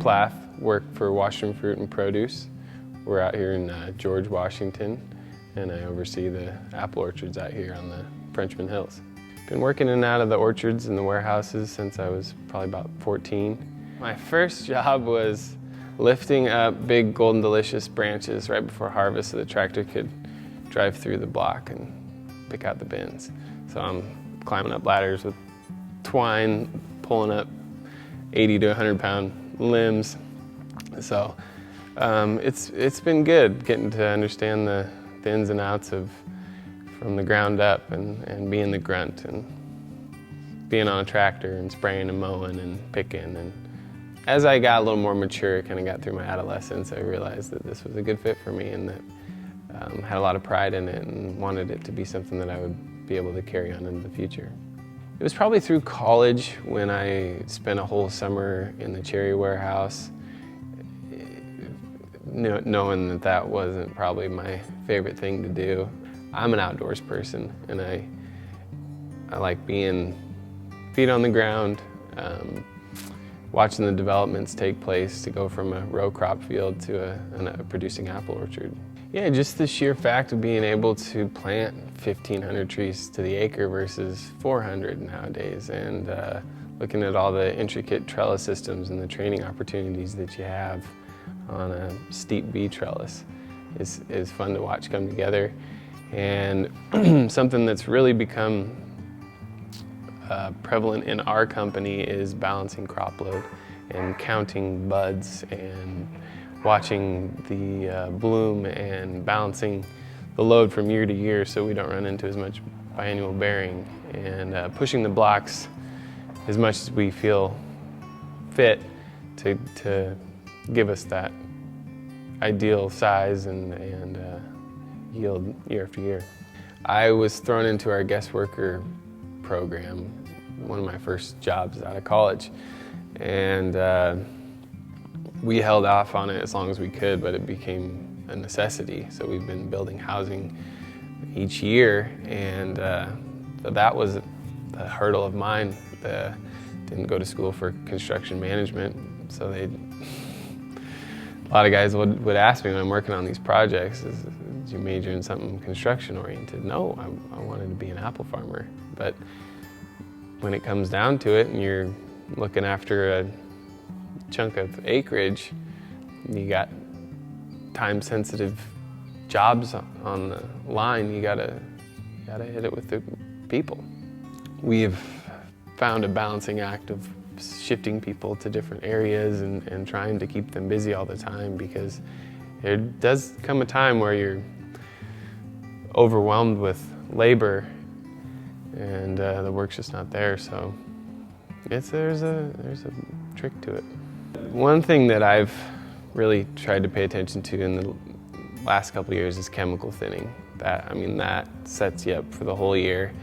Plath, work for Washington Fruit and Produce. We're out here in George, Washington, and I oversee the apple orchards out here on the Frenchman Hills. Been working in and out of the orchards and the warehouses since I was probably about 14. My first job was lifting up big Golden Delicious branches right before harvest so the tractor could drive through the block and pick out the bins. So I'm climbing up ladders with twine, pulling up 80 to 100-pound limbs. So it's been good getting to understand the ins and outs of from the ground up and being the grunt and being on a tractor and spraying and mowing and picking. And as I got a little more mature, kind of got through my adolescence, I realized that this was a good fit for me and that had a lot of pride in it and wanted it to be something that I would be able to carry on into the future. It was probably through college when I spent a whole summer in the cherry warehouse, knowing that that wasn't probably my favorite thing to do. I'm an outdoors person, and I like being feet on the ground, watching the developments take place to go from a row crop field to a producing apple orchard. Yeah, just the sheer fact of being able to plant 1,500 trees to the acre versus 400 nowadays, and looking at all the intricate trellis systems and the training opportunities that you have on a steep bee trellis is fun to watch come together. And something that's really become prevalent in our company is balancing crop load and counting buds and watching the bloom and balancing the load from year to year so we don't run into as much biennial bearing, and pushing the blocks as much as we feel fit to give us that ideal size and yield year after year. I was thrown into our guest worker program, one of my first jobs out of college, and we held off on it as long as we could, but it became a necessity. So we've been building housing each year, and that was a hurdle of mine. Didn't go to school for construction management, so a lot of guys would ask me when I'm working on these projects, did you major in something construction oriented? No, I wanted to be an apple farmer. But when it comes down to it and you're looking after a chunk of acreage, you got time-sensitive jobs on the line, you gotta hit it with the people. We've found a balancing act of shifting people to different areas and trying to keep them busy all the time, because there does come a time where you're overwhelmed with labor and the work's just not there. So there's a trick to it. One thing that I've really tried to pay attention to in the last couple of years is chemical thinning. That sets you up for the whole year.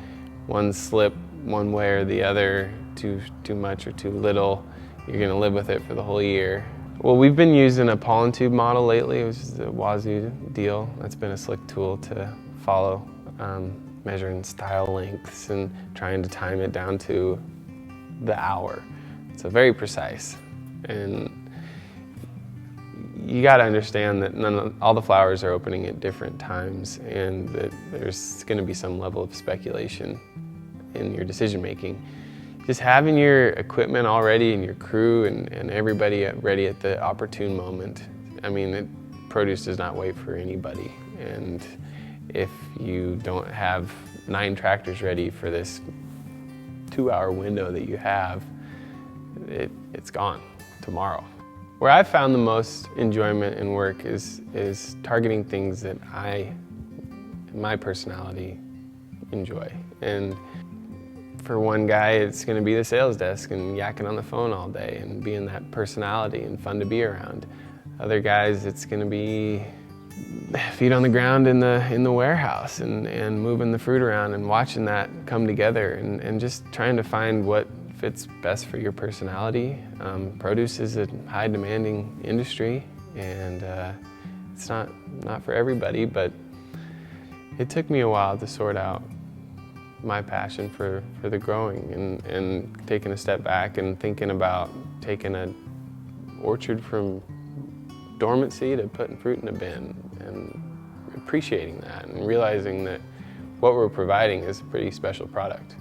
One slip one way or the other, too much or too little, you're gonna live with it for the whole year. Well, we've been using a pollen tube model lately, which is the Wazoo deal. That's been a slick tool to follow, measuring style lengths and trying to time it down to the hour. So very precise. And you gotta understand that all the flowers are opening at different times, and that there's gonna be some level of speculation in your decision making. Just having your equipment all ready and your crew and everybody ready at the opportune moment. Produce does not wait for anybody. And if you don't have 9 tractors ready for this 2-hour window that you have, it's gone tomorrow. Where I've found the most enjoyment in work is targeting things that my personality, enjoy. And for one guy, it's going to be the sales desk and yakking on the phone all day and being that personality and fun to be around. Other guys, it's going to be feet on the ground in the warehouse and moving the fruit around and watching that come together and just trying to find what fits best for your personality. Produce is a high demanding industry, and it's not for everybody, but it took me a while to sort out my passion for the growing and taking a step back and thinking about taking a orchard from dormancy to putting fruit in a bin, and appreciating that and realizing that what we're providing is a pretty special product.